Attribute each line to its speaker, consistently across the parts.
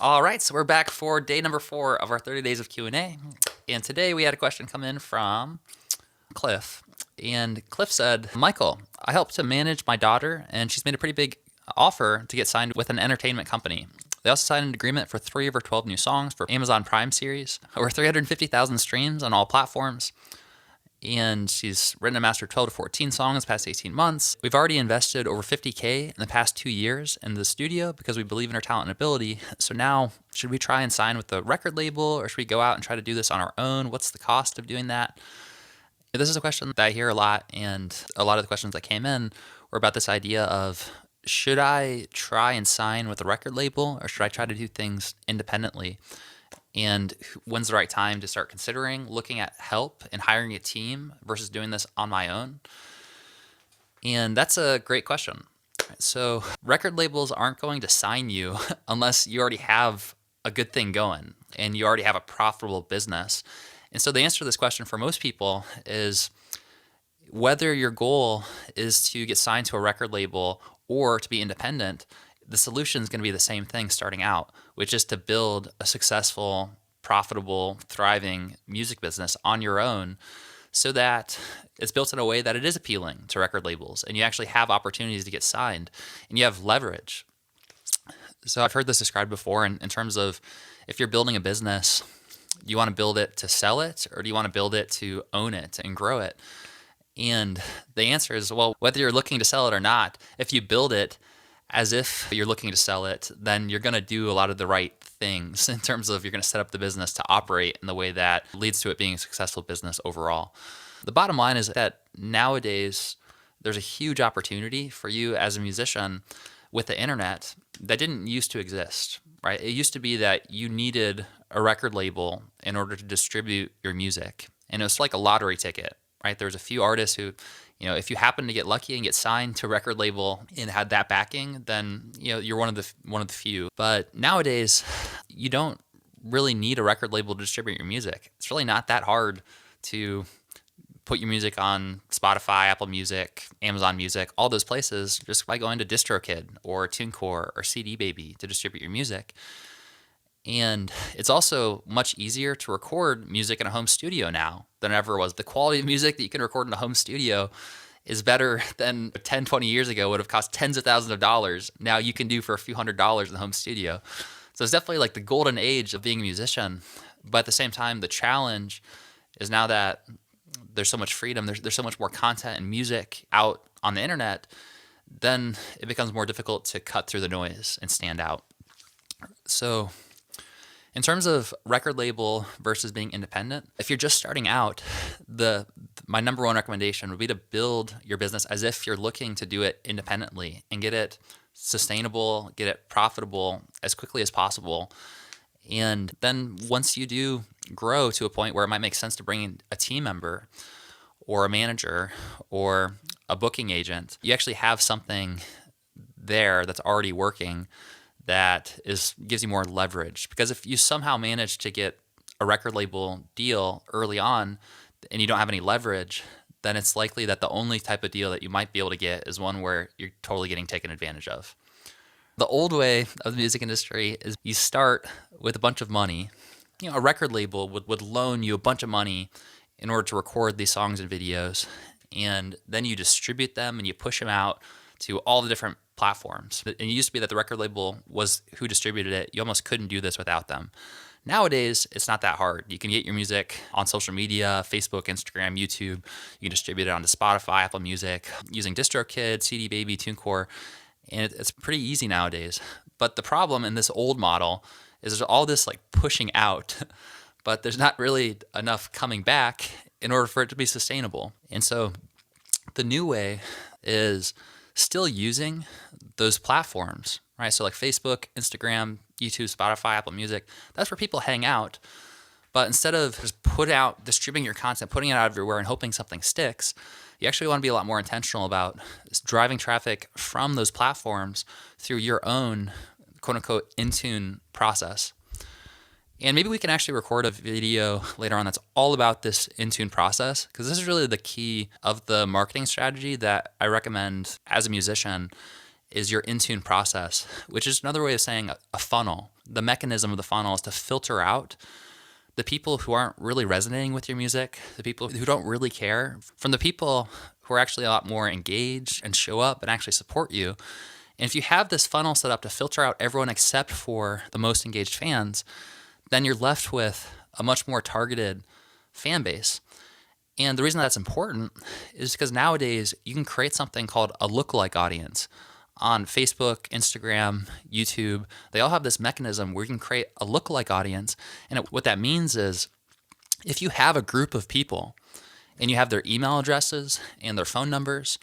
Speaker 1: All right, so we're back for day number 4 of our 30 days of Q&A. And today we had a question come in from Cliff. And Cliff said, Michael, I help to manage my daughter, and she's made a pretty big offer to get signed with an entertainment company. They also signed an agreement for 3 of her 12 new songs for Amazon Prime series, over 350,000 streams on all platforms. And she's written and mastered 12 to 14 songs the past 18 months. We've already invested over $50K in the past 2 years in the studio because we believe in her talent and ability. So now, should we try and sign with the record label, or should we go out and try to do this on our own? What's the cost of doing that? This is a question that I hear a lot, and a lot of the questions that came in were about this idea of, should I try and sign with a record label, or should I try to do things independently? And when's the right time to start considering looking at help and hiring a team versus doing this on my own? And that's a great question. So record labels aren't going to sign you unless you already have a good thing going and you already have a profitable business. And so the answer to this question for most people is, whether your goal is to get signed to a record label or to be independent, the solution is going to be the same thing starting out, which is to build a successful, profitable, thriving music business on your own, so that it's built in a way that it is appealing to record labels and you actually have opportunities to get signed and you have leverage. So I've heard this described before in terms of, if you're building a business, do you want to build it to sell it, or do you want to build it to own it and grow it? And the answer is, well, whether you're looking to sell it or not, if you build it as if you're looking to sell it, then you're going to do a lot of the right things in terms of, you're going to set up the business to operate in the way that leads to it being a successful business overall. The bottom line is that nowadays there's a huge opportunity for you as a musician with the internet that didn't used to exist, right? It used to be that you needed a record label in order to distribute your music. And it was like a lottery ticket, right? There was a few artists who, if you happen to get lucky and get signed to a record label and had that backing, then you're one of the few. But nowadays, you don't really need a record label to distribute your music. It's really not that hard to put your music on Spotify, Apple Music, Amazon Music, all those places, just by going to DistroKid or TuneCore or CD Baby to distribute your music. And it's also much easier to record music in a home studio now than it ever was. The quality of music that you can record in a home studio is better than 10, 20 years ago would have cost tens of thousands of dollars. Now you can do for a few $100s in the home studio. So it's definitely like the golden age of being a musician. But at the same time, the challenge is, now that there's so much freedom, there's so much more content and music out on the internet, then it becomes more difficult to cut through the noise and stand out. So in terms of record label versus being independent, if you're just starting out, my number one recommendation would be to build your business as if you're looking to do it independently and get it sustainable, get it profitable as quickly as possible. And then once you do grow to a point where it might make sense to bring in a team member or a manager or a booking agent, you actually have something there that's already working that gives you more leverage. Because if you somehow manage to get a record label deal early on and you don't have any leverage, then it's likely that the only type of deal that you might be able to get is one where you're totally getting taken advantage of. The old way of the music industry is you start with a bunch of money. A record label would loan you a bunch of money in order to record these songs and videos, and then you distribute them and you push them out to all the different platforms. And it used to be that the record label was who distributed it. You almost couldn't do this without them. Nowadays, it's not that hard. You can get your music on social media, Facebook, Instagram, YouTube. You can distribute it onto Spotify, Apple Music, using DistroKid, CD Baby, TuneCore, and it's pretty easy nowadays. But the problem in this old model is there's all this like pushing out, but there's not really enough coming back in order for it to be sustainable. And so the new way is still using those platforms, right? So like Facebook, Instagram, YouTube, Spotify, Apple Music, that's where people hang out. But instead of just distributing your content, putting it out everywhere and hoping something sticks, you actually want to be a lot more intentional about driving traffic from those platforms through your own quote unquote in-tune process. And maybe we can actually record a video later on that's all about this in-tune process, because this is really the key of the marketing strategy that I recommend as a musician, is your in-tune process, which is another way of saying a funnel. The mechanism of the funnel is to filter out the people who aren't really resonating with your music, the people who don't really care, from the people who are actually a lot more engaged and show up and actually support you. And if you have this funnel set up to filter out everyone except for the most engaged fans, then you're left with a much more targeted fan base. And the reason that's important is because nowadays you can create something called a lookalike audience on Facebook, Instagram, YouTube. They all have this mechanism where you can create a lookalike audience. And what that means is if you have a group of people and you have their email addresses and their phone numbers,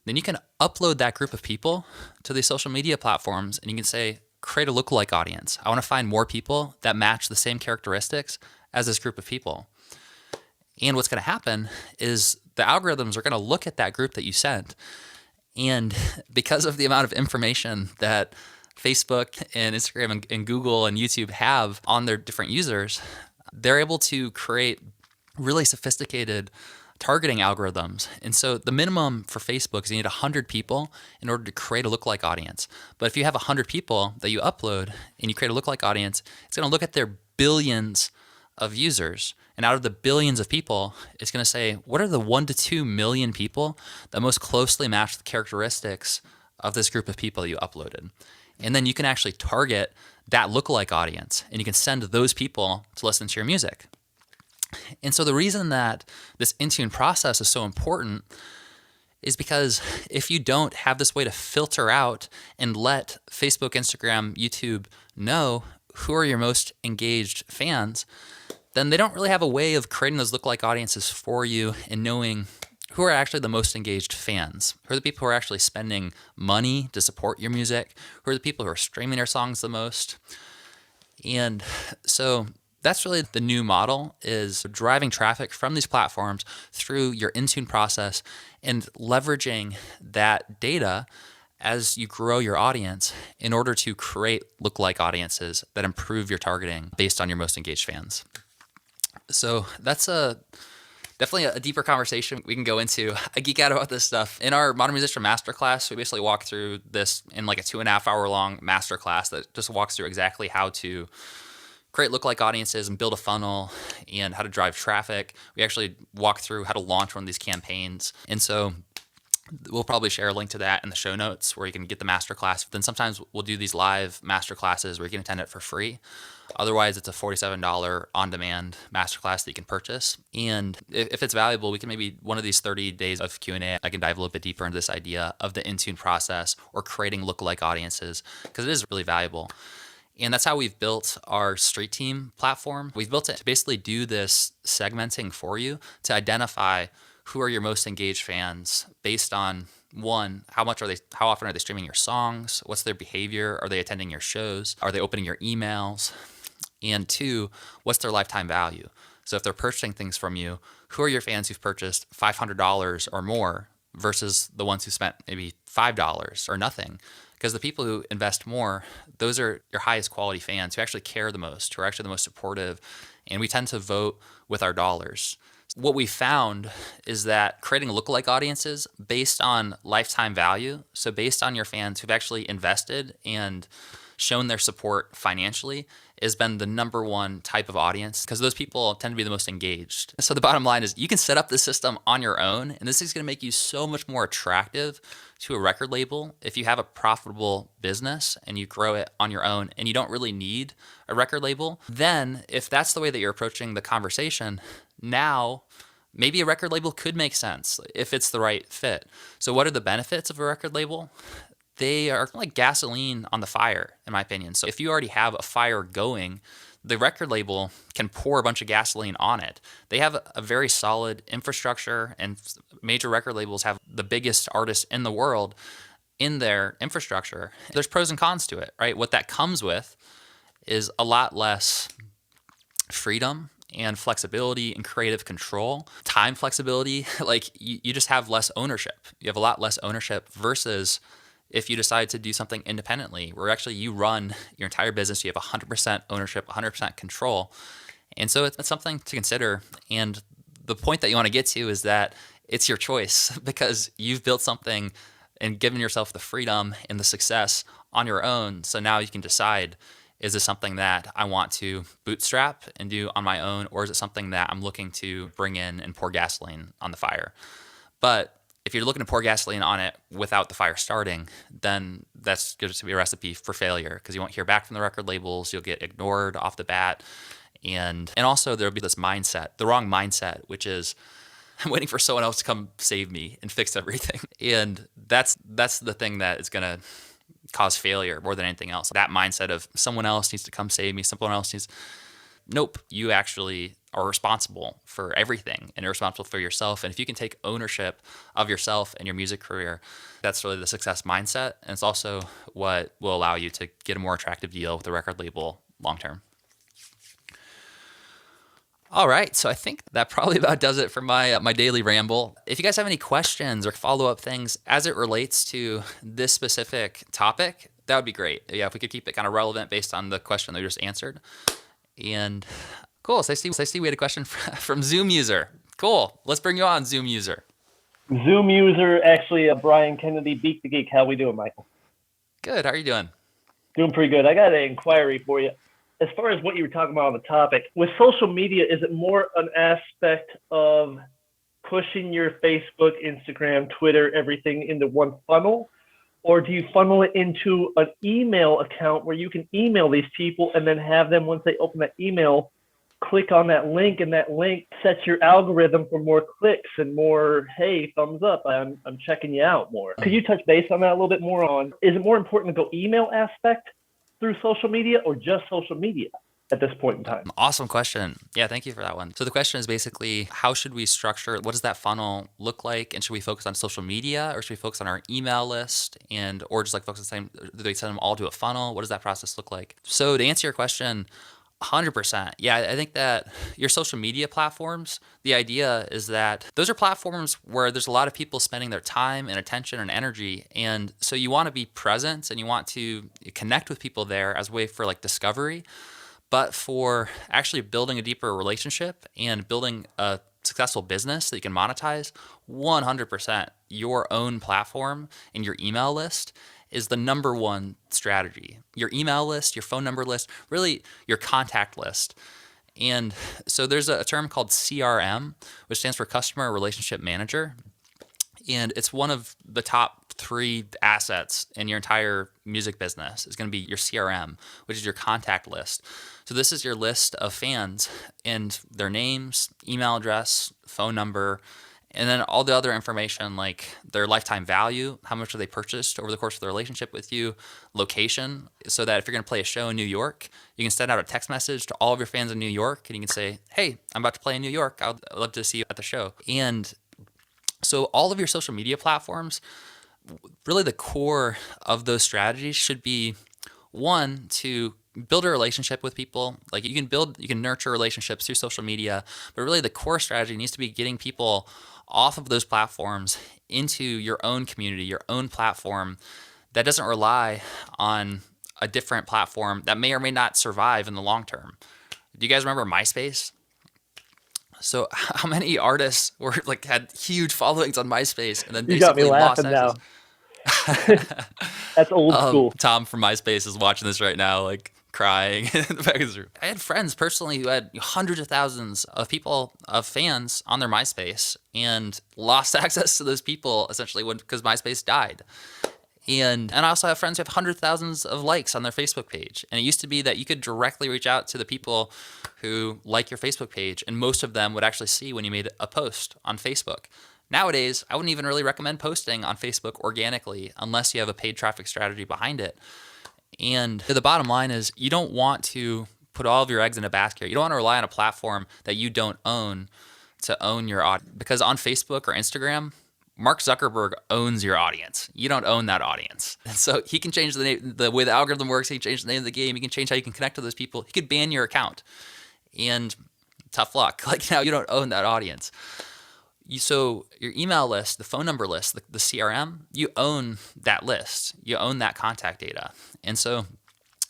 Speaker 1: then you can upload that group of people to these social media platforms and you can say, create a lookalike audience. I want to find more people that match the same characteristics as this group of people. And what's going to happen is the algorithms are going to look at that group that you sent. And because of the amount of information that Facebook and Instagram and Google and YouTube have on their different users, they're able to create really sophisticated targeting algorithms. And so the minimum for Facebook is you need 100 people in order to create a lookalike audience. But if you have 100 people that you upload and you create a lookalike audience, it's going to look at their billions of users. And out of the billions of people, it's going to say, what are the 1 to 2 million people that most closely match the characteristics of this group of people that you uploaded? And then you can actually target that lookalike audience and you can send those people to listen to your music. And so the reason that this in-tune process is so important is because if you don't have this way to filter out and let Facebook, Instagram, YouTube know who are your most engaged fans, then they don't really have a way of creating those lookalike audiences for you and knowing who are actually the most engaged fans, who are the people who are actually spending money to support your music, who are the people who are streaming your songs the most. And so that's really the new model, is driving traffic from these platforms through your in-tune process and leveraging that data as you grow your audience in order to create lookalike audiences that improve your targeting based on your most engaged fans. So that's definitely a deeper conversation we can go into. I geek out about this stuff. In our Modern Musician Masterclass, we basically walk through this in like a 2.5 hour long masterclass that just walks through exactly how to create lookalike audiences and build a funnel and how to drive traffic. We actually walk through how to launch one of these campaigns. And so we'll probably share a link to that in the show notes where you can get the masterclass. Then sometimes we'll do these live masterclasses where you can attend it for free. Otherwise, it's a $47 on-demand masterclass that you can purchase. And if it's valuable, we can maybe one of these 30 days of Q&A, I can dive a little bit deeper into this idea of the in-tune process or creating lookalike audiences, because it is really valuable. And that's how we've built our Street Team platform. We've built it to basically do this segmenting for you to identify who are your most engaged fans based on, one, how often are they streaming your songs? What's their behavior? Are they attending your shows? Are they opening your emails? And two, what's their lifetime value? So if they're purchasing things from you, who are your fans who've purchased $500 or more versus the ones who spent maybe $5 or nothing? Because the people who invest more, those are your highest quality fans who actually care the most, who are actually the most supportive. And we tend to vote with our dollars. What we found is that creating lookalike audiences based on lifetime value, so based on your fans who've actually invested and shown their support financially, has been the number one type of audience because those people tend to be the most engaged. So the bottom line is you can set up the system on your own, and this is going to make you so much more attractive to a record label if you have a profitable business and you grow it on your own and you don't really need a record label. Then if that's the way that you're approaching the conversation, now maybe a record label could make sense if it's the right fit. So what are the benefits of a record label? They are like gasoline on the fire, in my opinion. So if you already have a fire going, the record label can pour a bunch of gasoline on it. They have a very solid infrastructure, and major record labels have the biggest artists in the world in their infrastructure. There's pros and cons to it, right? What that comes with is a lot less freedom and flexibility and creative control, time flexibility. Like you just have less ownership. You have a lot less ownership versus if you decide to do something independently, where actually you run your entire business, you have 100% ownership, 100% control. And so it's something to consider. And the point that you want to get to is that it's your choice because you've built something and giving yourself the freedom and the success on your own. So now you can decide, is this something that I want to bootstrap and do on my own, or is it something that I'm looking to bring in and pour gasoline on the fire? But if you're looking to pour gasoline on it without the fire starting, then that's going to be a recipe for failure, because you won't hear back from the record labels. You'll get ignored off the bat. And also there'll be this mindset, the wrong mindset, which is, I'm waiting for someone else to come save me and fix everything. And that's the thing that is going to cause failure more than anything else. That mindset of someone else needs to come save me, someone else needs. Nope, you actually are responsible for everything, and you're responsible for yourself. And if you can take ownership of yourself and your music career, that's really the success mindset. And it's also what will allow you to get a more attractive deal with the record label long term. All right, so I think that probably about does it for my daily ramble. If you guys have any questions or follow-up things as it relates to this specific topic, that would be great. Yeah, if we could keep it kind of relevant based on the question that we just answered. And cool, so I see we had a question from Zoom user. Cool, let's bring you on, Zoom user.
Speaker 2: Zoom user, actually, Brian Kennedy, Beak the Geek. How we doing, Michael?
Speaker 1: Good, how are you doing?
Speaker 2: Doing pretty good. I got an inquiry for you. As far as what you were talking about on the topic, with social media, is it more an aspect of pushing your Facebook, Instagram, Twitter, everything into one funnel? Or do you funnel it into an email account where you can email these people and then have them, once they open that email, click on that link, and that link sets your algorithm for more clicks and more, hey, thumbs up, I'm checking you out more. Could you touch base on that a little bit more on, is it more important to go email aspect through social media or just social media at this point in time?
Speaker 1: Awesome question. Yeah, thank you for that one. So the question is basically, how should we structure, what does that funnel look like? And should we focus on social media, or should we focus on our email list, or just like focus on the same, do we send them all to a funnel? What does that process look like? So to answer your question, 100%. Yeah, I think that your social media platforms, the idea is that those are platforms where there's a lot of people spending their time and attention and energy. And so you want to be present and you want to connect with people there as a way for like discovery, but for actually building a deeper relationship and building a successful business that you can monetize, 100%. Your own platform and your email list is the number one strategy. Your email list, your phone number list, really your contact list. And so there's a term called CRM, which stands for Customer Relationship Manager. And it's one of the top 3 assets in your entire music business. Is going to be your CRM, which is your contact list. So this is your list of fans and their names, email address, phone number, and then all the other information like their lifetime value, how much have they purchased over the course of the relationship with you, location, so that if you're going to play a show in New York, you can send out a text message to all of your fans in New York, and you can say, hey, I'm about to play in New York. I'd love to see you at the show. And so all of your social media platforms, really the core of those strategies should be, one, to build a relationship with people. Like you can nurture relationships through social media, but really the core strategy needs to be getting people off of those platforms into your own community, your own platform that doesn't rely on a different platform that may or may not survive in the long term. Do you guys remember MySpace? So how many artists had huge followings on MySpace and then
Speaker 2: you got me laughing now. That's old school.
Speaker 1: Tom from MySpace is watching this right now, like crying in the back of his room. I had friends personally who had hundreds of thousands of fans on their MySpace and lost access to those people essentially because MySpace died. And I also have friends who have hundreds of thousands of likes on their Facebook page. And it used to be that you could directly reach out to the people who like your Facebook page, and most of them would actually see when you made a post on Facebook. Nowadays, I wouldn't even really recommend posting on Facebook organically unless you have a paid traffic strategy behind it. And the bottom line is you don't want to put all of your eggs in a basket. You don't want to rely on a platform that you don't own to own your audience. Because on Facebook or Instagram, Mark Zuckerberg owns your audience. You don't own that audience. And so he can change the way the algorithm works. He can change the name of the game. He can change how you can connect to those people. He could ban your account. And tough luck. Like now you don't own that audience. So your email list, the phone number list, the CRM, you own that list. You own that contact data. And so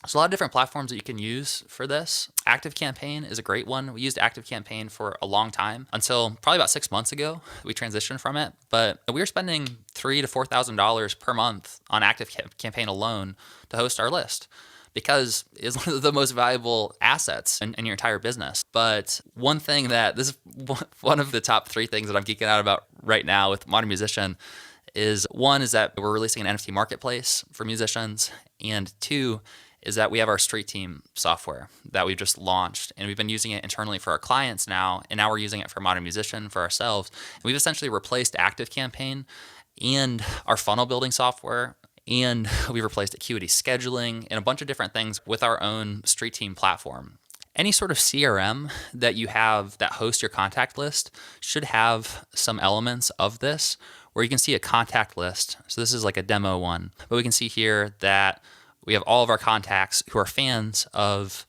Speaker 1: There's a lot of different platforms that you can use for this. ActiveCampaign is a great one. We used ActiveCampaign for a long time until probably about 6 months ago. We transitioned from it, but we were spending $3,000 to $4,000 per month on ActiveCampaign alone to host our list, because it's one of the most valuable assets in your entire business. But one thing that this is one of the top 3 things that I'm geeking out about right now with Modern Musician is, one is that we're releasing an NFT marketplace for musicians, and 2 is that we have our Street Team software that we've just launched, and we've been using it internally for our clients now, and now we're using it for Modern Musician for ourselves. And we've essentially replaced ActiveCampaign and our funnel building software, and we've replaced Acuity scheduling and a bunch of different things with our own Street Team platform. Any sort of CRM that you have that hosts your contact list should have some elements of this, where you can see a contact list. So this is like a demo one, but we can see here that we have all of our contacts who are fans of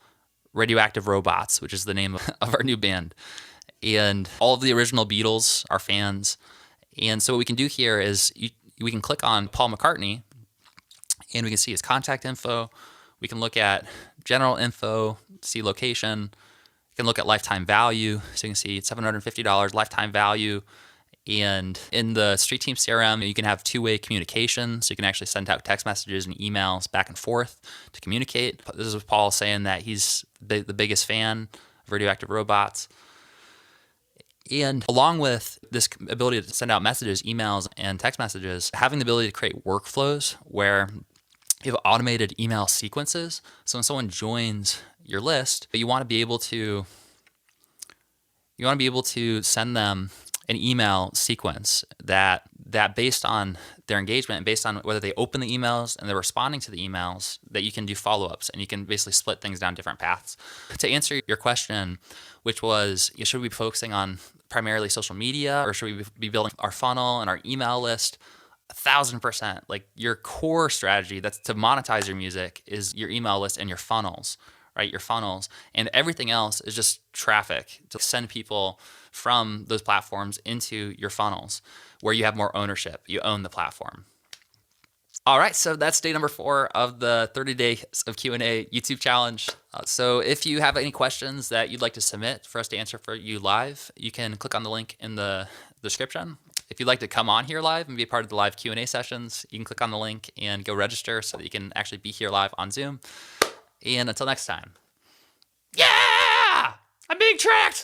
Speaker 1: Radioactive Robots, which is the name of our new band. And all of the original Beatles are fans. And so what we can do here is we can click on Paul McCartney, and we can see his contact info. We can look at general info, see location. You can look at lifetime value. So you can see $750 lifetime value. And in the Street Team CRM, you can have 2-way communication. So you can actually send out text messages and emails back and forth to communicate. This is Paul saying that he's the biggest fan of Radioactive Robots. And along with this ability to send out messages, emails, and text messages, having the ability to create workflows where you have automated email sequences. So when someone joins your list, you want to be able to send them an email sequence that based on their engagement and based on whether they open the emails and they're responding to the emails, that you can do follow-ups, and you can basically split things down different paths. To answer your question, which was, should we be focusing on primarily social media, or should we be building our funnel and our email list? 1,000%. Like, your core strategy that's to monetize your music is your email list and your funnels, right? Your funnels, and everything else is just traffic to send people from those platforms into your funnels where you have more ownership. You own the platform. All right, so that's day number 4 of the 30 Days of Q&A YouTube challenge. So if you have any questions that you'd like to submit for us to answer for you live, you can click on the link in the description. If you'd like to come on here live and be a part of the live Q&A sessions, you can click on the link and go register so that you can actually be here live on Zoom. And until next time. Yeah! I'm being tracked!